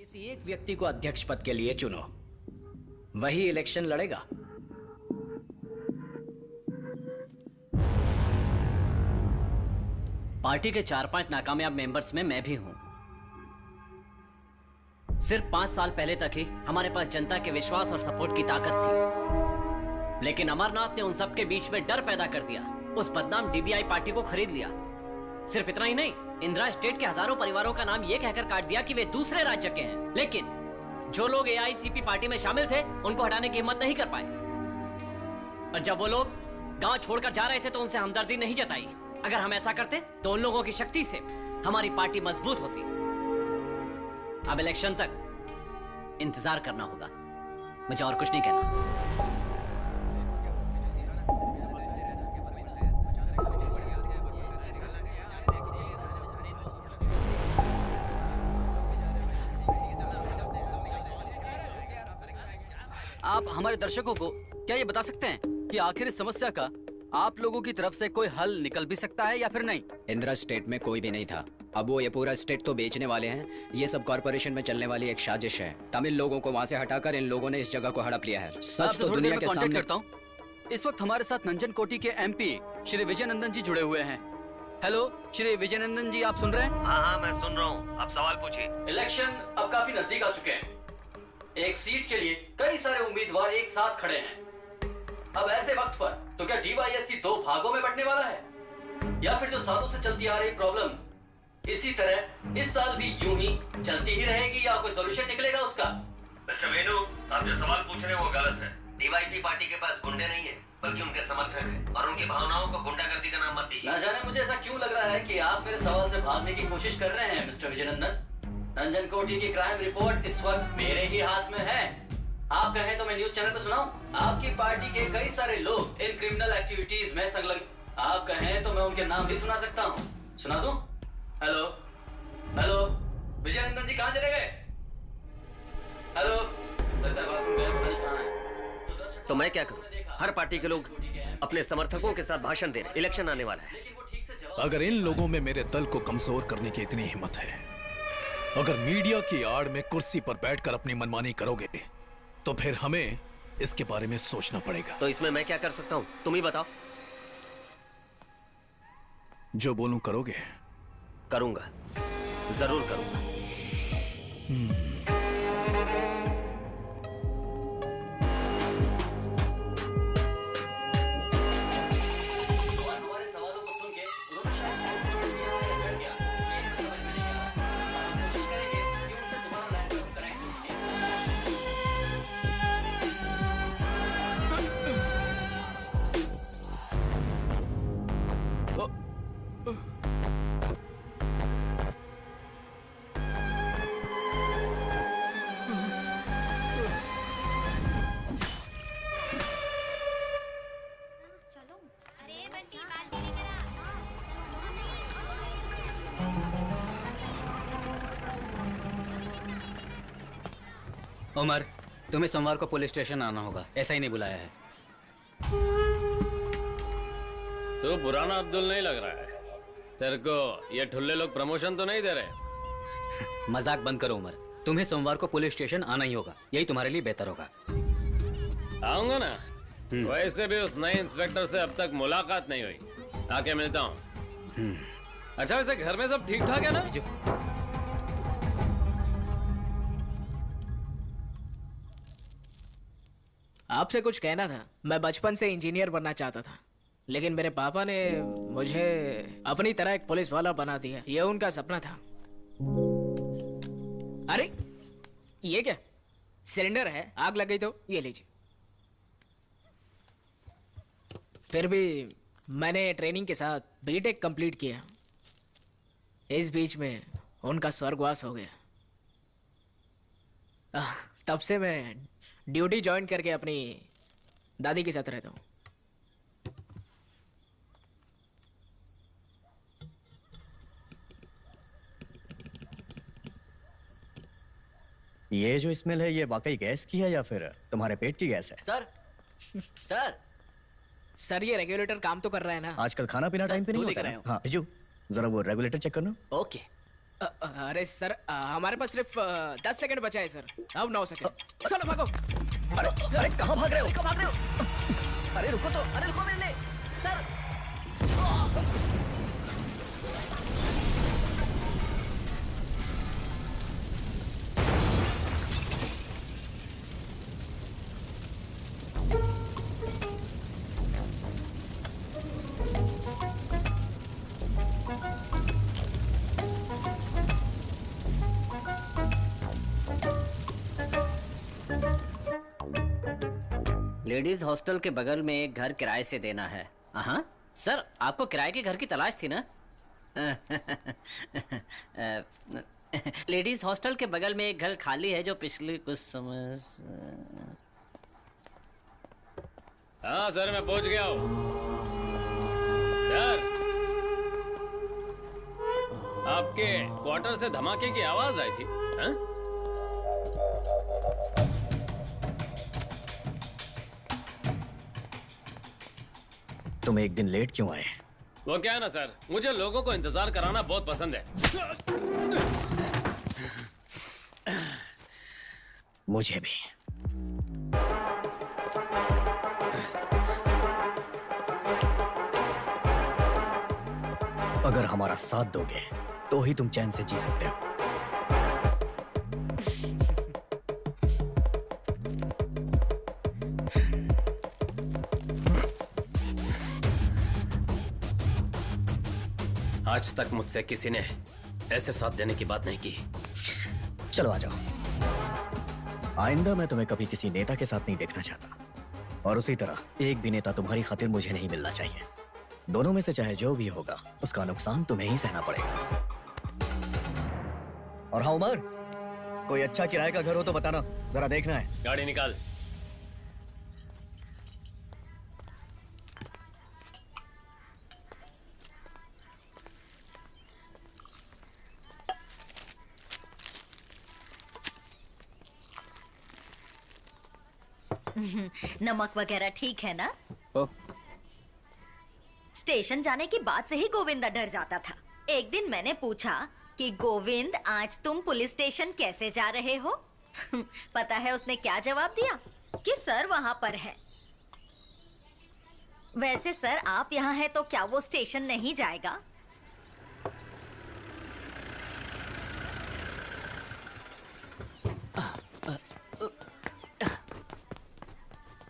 किसी एक व्यक्ति को अध्यक्ष पद के लिए चुनो, वही इलेक्शन लड़ेगा। पार्टी के 4-5 नाकामयाब मेंबर्स में मैं भी हूं। सिर्फ 5 साल पहले तक ही हमारे पास जनता के विश्वास और सपोर्ट की ताकत थी, लेकिन अमरनाथ ने उन सब के बीच में डर पैदा कर दिया। उस बदनाम डीबीआई पार्टी को खरीद लिया। सिर्फ इतना ही नहीं, इंदिरा स्टेट के हजारों परिवारों का नाम ये कहकर काट दिया कि वे दूसरे राज्य के हैं। लेकिन जो लोग एआईसीपी पार्टी में शामिल थे, उनको हटाने की हिम्मत नहीं कर पाए। और जब वो लोग गांव छोड़कर जा रहे थे तो उनसे हमदर्दी नहीं जताई। अगर हम ऐसा करते तो उन लोगों की शक्ति से हमारी पार्टी मजबूत होती। अब इलेक्शन तक इंतजार करना होगा। मुझे और कुछ नहीं कहना। आप हमारे दर्शकों को क्या ये बता सकते हैं कि आखिर इस समस्या का आप लोगों की तरफ से कोई हल निकल भी सकता है या फिर नहीं? इंदिरा स्टेट में कोई भी नहीं था। अब वो ये पूरा स्टेट तो बेचने वाले हैं। ये सब कॉर्पोरेशन में चलने वाली एक साजिश है। तमिल लोगों को वहाँ से हटाकर इन लोगों ने इस जगह को हड़प लिया है। सच तो दुनिया के सामने करता हूँ। इस वक्त हमारे साथ नंजन कोटी के एमपी श्री विजय नंदन जी जुड़े हुए हैं। हेलो श्री विजय नंदन जी, आप सुन रहे हैं? हाँ, मैं सुन रहा हूँ। आप सवाल पूछिए। इलेक्शन अब काफी नजदीक आ चुके हैं। एक सीट के लिए कई सारे उम्मीदवार एक साथ खड़े हैं। अब ऐसे वक्त पर तो क्या डीवाईएससी 2 भागों में बंटने वाला है, या फिर जो सालों से चलती आ रही प्रॉब्लम इसी तरह इस साल भी यूं ही चलती ही रहेगी, या कोई सॉल्यूशन निकलेगा उसका? मिस्टर वेणु, आप जो सवाल पूछ रहे हैं वो गलत है। डीवाईपी पार्टी के पास गुंडे नहीं है, बल्कि उनके समर्थक हैं, और उनकी भावनाओं को गुंडागर्दी का नाम मत दीजिए। ना जाने मुझे ऐसा क्यों लग रहा है कि आप मेरे सवाल से भागने की कोशिश कर रहे हैं मिस्टर विजयनंदन। नंजन कोटी की क्राइम रिपोर्ट इस वक्त मेरे ही हाथ में है। आप कहें तो मैं न्यूज चैनल पर सुनाऊं? आपकी पार्टी के कई सारे लोग इन क्रिमिनल एक्टिविटीज में संलग्न। आप कहें तो मैं उनके नाम भी सुना सकता हूं। सुना दूं? हेलो हेलो, विजयनंदन जी कहां चले गए? हेलो, लगता है बाथरूम गए, पता नहीं कहां है। तो मैं क्या करूं? हर पार्टी के लोग अपने समर्थकों के साथ भाषण दे रहे। इलेक्शन आने वाला है। अगर इन लोगों में मेरे दल को कमजोर करने की इतनी हिम्मत है, अगर मीडिया की आड़ में कुर्सी पर बैठकर अपनी मनमानी करोगे, तो फिर हमें इसके बारे में सोचना पड़ेगा। तो इसमें मैं क्या कर सकता हूँ, तुम ही बताओ। जो बोलूं करोगे? करूंगा, जरूर करूंगा। उमर, तुम्हें सोमवार को पुलिस स्टेशन आना होगा। ऐसा ही नहीं बुलाया है। तो पुराना अब्दुल नहीं लग रहा है। तेरे को ये ठुल्ले लोग प्रमोशन तो नहीं दे रहे? मजाक बंद करो उमर, तुम्हें सोमवार को पुलिस स्टेशन आना ही होगा। यही तुम्हारे लिए बेहतर होगा। आऊंगा ना। वैसे भी उस नए इंस्पेक्टर से अब तक मुलाकात नहीं हुई। आके मिलता हूँ। अच्छा, वैसे घर में सब ठीक ठाक है ना? आपसे कुछ कहना था। मैं बचपन से इंजीनियर बनना चाहता था, लेकिन मेरे पापा ने मुझे अपनी तरह एक पुलिस वाला बना दिया। यह उनका सपना था। अरे ये क्या, सिलेंडर है, आग लग गई तो ये लीजिए। फिर भी मैंने ट्रेनिंग के साथ बीटेक कंप्लीट किया। इस बीच में उनका स्वर्गवास हो गया। तब से मैं ड्यूटी ज्वाइन करके अपनी दादी के साथ रहता हूँ। ये जो स्मेल है, ये वाकई गैस की है या फिर तुम्हारे पेट की गैस है? सर ये रेगुलेटर काम तो कर रहा है ना? आजकल खाना पीना टाइम पे नहीं होता है। हाँ बिजू, जरा वो रेगुलेटर चेक करना। ओके। अरे सर हमारे पास सिर्फ 10 सेकंड बचा है सर। अब 9 सेकंड। चलो भागो। अरे अरे कहाँ भाग रहे हो? कहाँ भाग रहे हो? अरे रुको तो, अरे रुको मेरे लिए सर। लेडीज हॉस्टल के बगल में एक घर किराए से देना है। हाँ सर, आपको किराए के घर की तलाश थी ना? लेडीज हॉस्टल के बगल में एक घर खाली है जो पिछले कुछ समय हाँ सर, मैं पहुंच गया हूँ सर। आपके क्वार्टर से धमाके की आवाज आई थी। हाँ? तुम एक दिन लेट क्यों आए? वो क्या है ना सर, मुझे लोगों को इंतजार कराना बहुत पसंद है। मुझे भी। अगर हमारा साथ दोगे तो ही तुम चैन से जी सकते हो। आज तक मुझसे किसी ने ऐसे साथ देने की बात नहीं की। चलो आ जाओ। आइंदा मैं तुम्हें कभी किसी नेता के साथ नहीं देखना चाहता, और उसी तरह एक भी नेता तुम्हारी खातिर मुझे नहीं मिलना चाहिए। दोनों में से चाहे जो भी होगा उसका नुकसान तुम्हें ही सहना पड़ेगा। और हाँ उमर, कोई अच्छा किराए का घर हो तो बताना, जरा देखना है। गाड़ी निकाल। नमक वगैरह ठीक है ना? ओ, स्टेशन जाने की बात से ही गोविंदा डर जाता था। एक दिन मैंने पूछा कि गोविंद आज तुम पुलिस स्टेशन कैसे जा रहे हो? पता है उसने क्या जवाब दिया? कि सर वहां पर है। वैसे सर आप यहाँ हैं तो क्या वो स्टेशन नहीं जाएगा?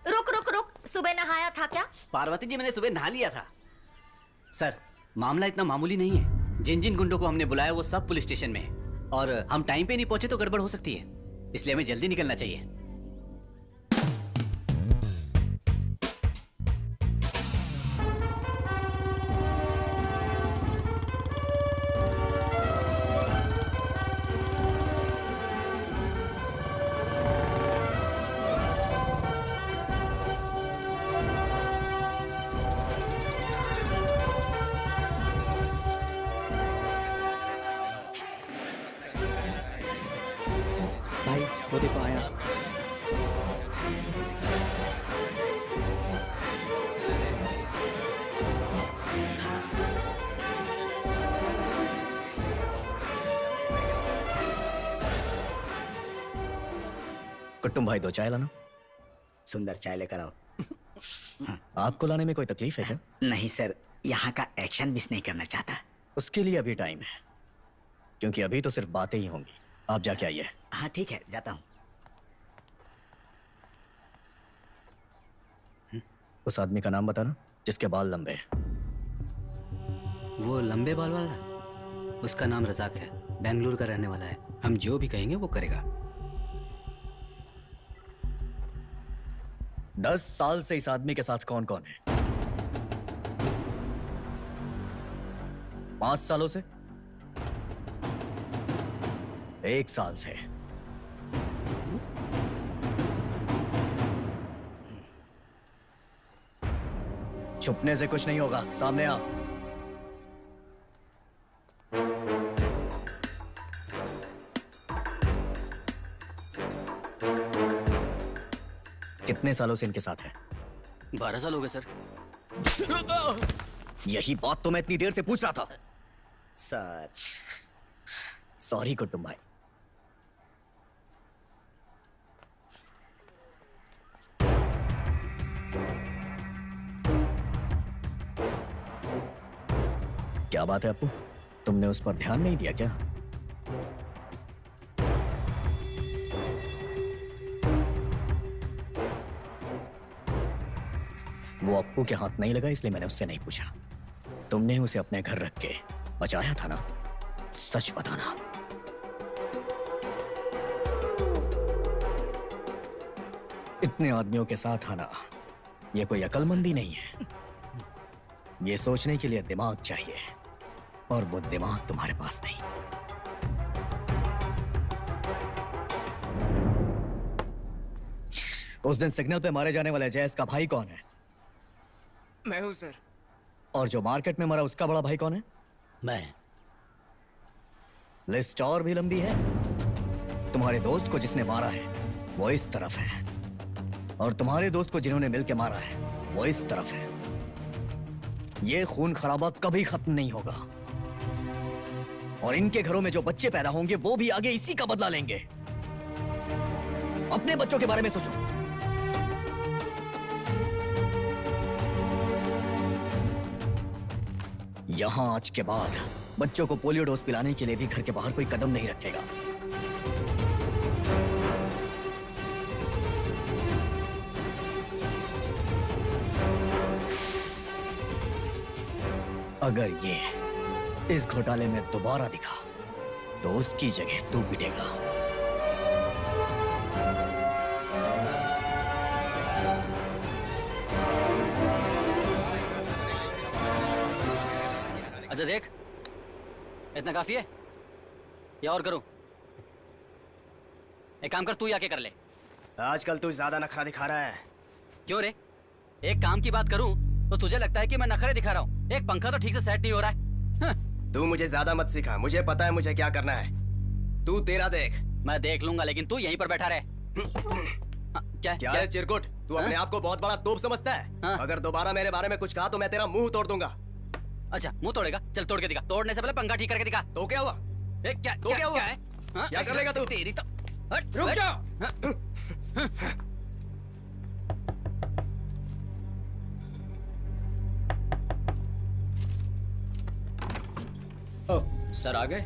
रुक रुक रुक, सुबह नहाया था क्या? पार्वती जी, मैंने सुबह नहा लिया था। सर, मामला इतना मामूली नहीं है। जिन जिन गुंडों को हमने बुलाया वो सब पुलिस स्टेशन में है, और हम टाइम पे नहीं पहुंचे तो गड़बड़ हो सकती है, इसलिए हमें जल्दी निकलना चाहिए। भाई वो देखो आया। कुट्टुम भाई, दो चाय लाना। सुंदर चाय लेकर आओ। आपको लाने में कोई तकलीफ है क्या? नहीं सर, यहाँ का एक्शन मिस नहीं करना चाहता। उसके लिए अभी टाइम है, क्योंकि अभी तो सिर्फ बातें ही होंगी। आप जाके आइए। हाँ ठीक है, जाता हूँ। उस आदमी का नाम बताना जिसके बाल लंबे हैं। वो लंबे बाल वाला, उसका नाम रजाक है, बेंगलुरु का रहने वाला है। हम जो भी कहेंगे वो करेगा। 10 साल से इस आदमी के साथ कौन कौन है? 5 सालों से? 1 साल से? छुपने से कुछ नहीं होगा, सामने आ। कितने सालों से इनके साथ है? 12 साल हो गए सर। यही बात तो मैं इतनी देर से पूछ रहा था। सर, सॉरी कुटुंब भाई। क्या बात है अपू, तुमने उस पर ध्यान नहीं दिया क्या? वो अप्पू के हाथ नहीं लगा इसलिए मैंने उससे नहीं पूछा। तुमने उसे अपने घर रख के बचाया था ना? सच बताना। इतने आदमियों के साथ आना ये कोई अक्लमंदी नहीं है। ये सोचने के लिए दिमाग चाहिए और वो दिमाग तुम्हारे पास नहीं। उस दिन सिग्नल पे मारे जाने वाले जयस का भाई कौन है? मैं हूँ सर। और जो मार्केट में मरा उसका बड़ा भाई कौन है? मैं। लिस्ट और भी लंबी है। तुम्हारे दोस्त को जिसने मारा है वो इस तरफ है और तुम्हारे दोस्त को जिन्होंने मिलके मारा है वो इस तरफ है। ये खून खराबा कभी खत्म नहीं होगा और इनके घरों में जो बच्चे पैदा होंगे वो भी आगे इसी का बदला लेंगे। अपने बच्चों के बारे में सोचो। यहां आज के बाद बच्चों को पोलियो डोज पिलाने के लिए भी घर के बाहर कोई कदम नहीं रखेगा। अगर ये इस घोटाले में दोबारा दिखा तो उसकी जगह तू पिटेगा। अच्छा देख, इतना काफी है या और करूं? एक काम कर, तू ही आके कर ले। आजकल तू ज्यादा नखरा दिखा रहा है। क्यों रे? एक काम की बात करूं तो तुझे लगता है कि मैं नखरे दिखा रहा हूं। एक पंखा तो ठीक से सेट नहीं हो रहा है। तू मुझे ज्यादा मत सिखा, मुझे पता है मुझे क्या करना है। तू तेरा देख। मैं देख लूंगा, लेकिन तू यहीं पर बैठा रहे। क्या है चिरकुट? तू अपने आप को बहुत बड़ा तोप समझता है? अगर दोबारा मेरे बारे में कुछ कहा तो मैं तेरा मुंह तोड़ दूंगा। अच्छा, मुंह तोड़ेगा? चल तोड़ के दिखा। तोड़ने से पहले पंखा ठीक करके दिखा। तो क्या हुआ? क्या हुआ? क्या कर लेगा तू? तेरी तो रुक जाओ। सर आ गए?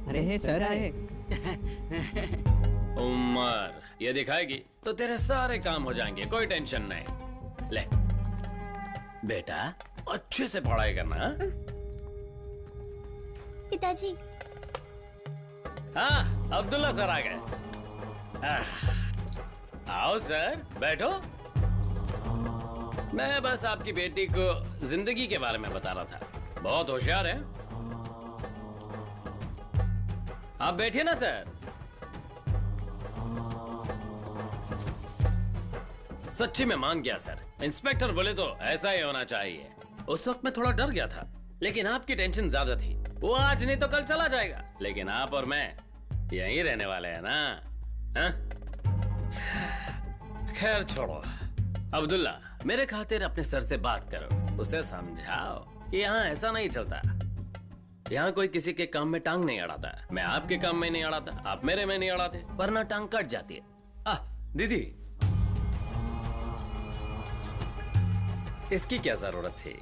अरे सर आए। उमर ये दिखाएगी तो तेरे सारे काम हो जाएंगे, कोई टेंशन नहीं। ले बेटा, अच्छे से पढ़ाई करना। हाँ? पिताजी। हाँ, अब्दुल्ला सर आ गए। आओ सर, बैठो। मैं बस आपकी बेटी को जिंदगी के बारे में बता रहा था। बहुत होशियार है। आप बैठिए ना सर। सच्ची में मान गया सर। इंस्पेक्टर बोले तो ऐसा ही होना चाहिए। उस वक्त मैं थोड़ा डर गया था, लेकिन आपकी टेंशन ज्यादा थी। वो आज नहीं तो कल चला जाएगा, लेकिन आप और मैं यहीं रहने वाले हैं ना। हाँ? खैर छोड़ो। अब्दुल्ला, मेरे खातिर अपने सर से बात करो, उसे समझाओ कि यहाँ ऐसा नहीं चलता। यहाँ कोई किसी के काम में टांग नहीं अड़ाता। मैं आपके काम में नहीं अड़ाता, आप मेरे में नहीं अड़ाते, वरना टांग कट जाती है। दीदी, इसकी क्या जरूरत थी?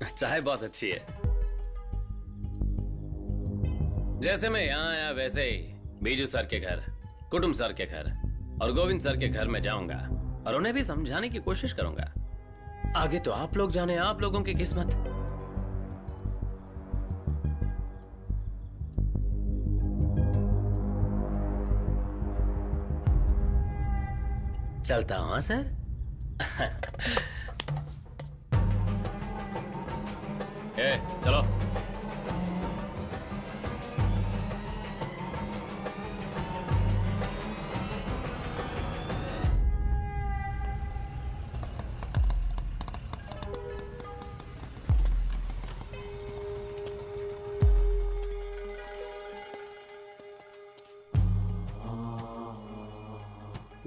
चाय बहुत अच्छी है। जैसे मैं यहाँ आया वैसे ही बीजू सर के घर, कुटुंब सर के घर और गोविंद सर के घर में जाऊंगा और उन्हें भी समझाने की कोशिश करूंगा। आगे तो आप लोग जाने, आप लोगों की किस्मत। चलता हूं। हाँ सर। चलो।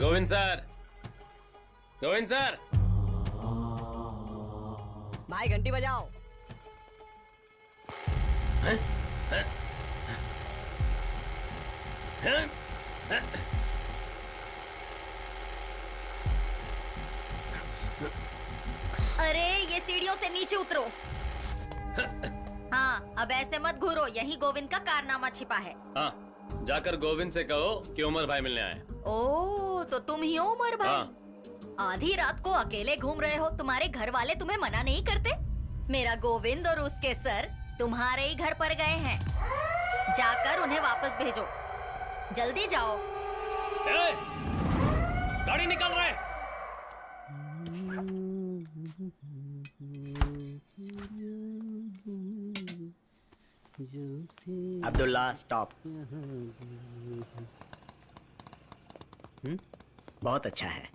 Govind sir, Govind sir. भाई घंटी बजाओ। अरे ये सीढ़ियों से नीचे उतरो। हाँ, अब ऐसे मत घूरो, यही गोविंद का कारनामा छिपा है। हाँ, जाकर गोविंद से कहो कि उमर भाई मिलने आए। ओ, तो तुम ही हो उमर भाई। हाँ। आधी रात को अकेले घूम रहे हो, तुम्हारे घर वाले तुम्हें मना नहीं करते? मेरा गोविंद और उसके सर तुम्हारे ही घर पर गए हैं, जाकर उन्हें वापस भेजो, जल्दी जाओ। ए, गाड़ी निकल रहा है। अब्दुल्ला स्टॉप। बहुत अच्छा है।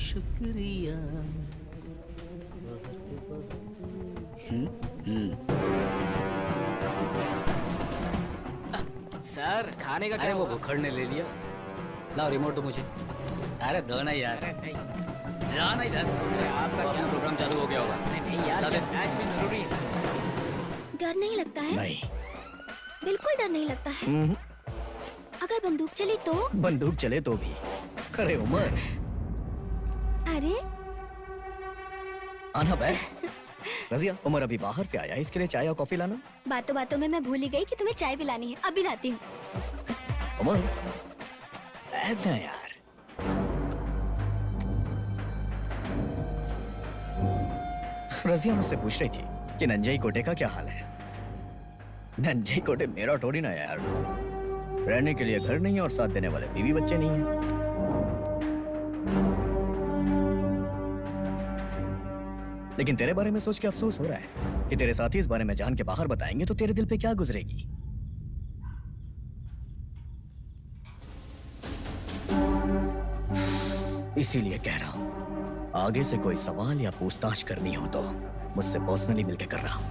शुक्रिया। सर खाने का अरे क्या वो हुआ? भुखड़ ने ले लिया। लाओ रिमोट दो मुझे। अरे दो ना यार, अरे नहीं, जाना इधर। अरे आपका तो क्या अपना प्रोग्राम चालू हो गया होगा। नहीं यार, ला दे। मैच भी जरूरी है। डर नहीं लगता है? नहीं। बिल्कुल डर नहीं लगता है। अगर बंदूक चली तो? बंदूक चले तो भी। अरे उमर, अरे आना बैठ। रजिया, उमर अभी बाहर से आया है, इसके लिए चाय और कॉफी लाना। बातों बातों में मैं भूल ही गई कि तुम्हें चाय भी लानी है। अभी लाती हूँ। उमर, बैठना यार। रजिया मुझसे पूछ रही थी कि नंजई कोटे का क्या हाल है। नंजई कोटे मेरा थोड़ी ना यार। रहने के लिए घर नहीं है और साथ देने वाले बीवी बच्चे नहीं है। लेकिन तेरे बारे में सोच के अफसोस हो रहा है कि तेरे साथी इस बारे में जान के बाहर बताएंगे तो तेरे दिल पे क्या गुजरेगी। इसीलिए कह रहा हूं, आगे से कोई सवाल या पूछताछ करनी हो तो मुझसे पर्सनली मिलकर कर रहा हूं।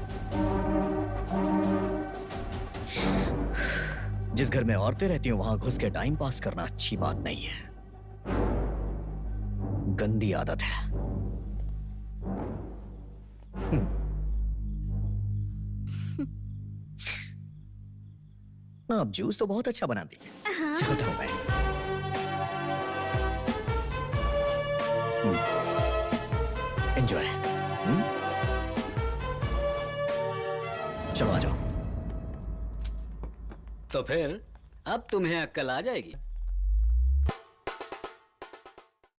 जिस घर में औरतें रहती हूं वहां घुस के टाइम पास करना अच्छी बात नहीं है, गंदी आदत है। आप जूस तो बहुत अच्छा बनाती है। चलता हूं मैं। एंजॉय। चलो आ जाओ। तो फिर अब तुम्हें अक्ल आ जाएगी।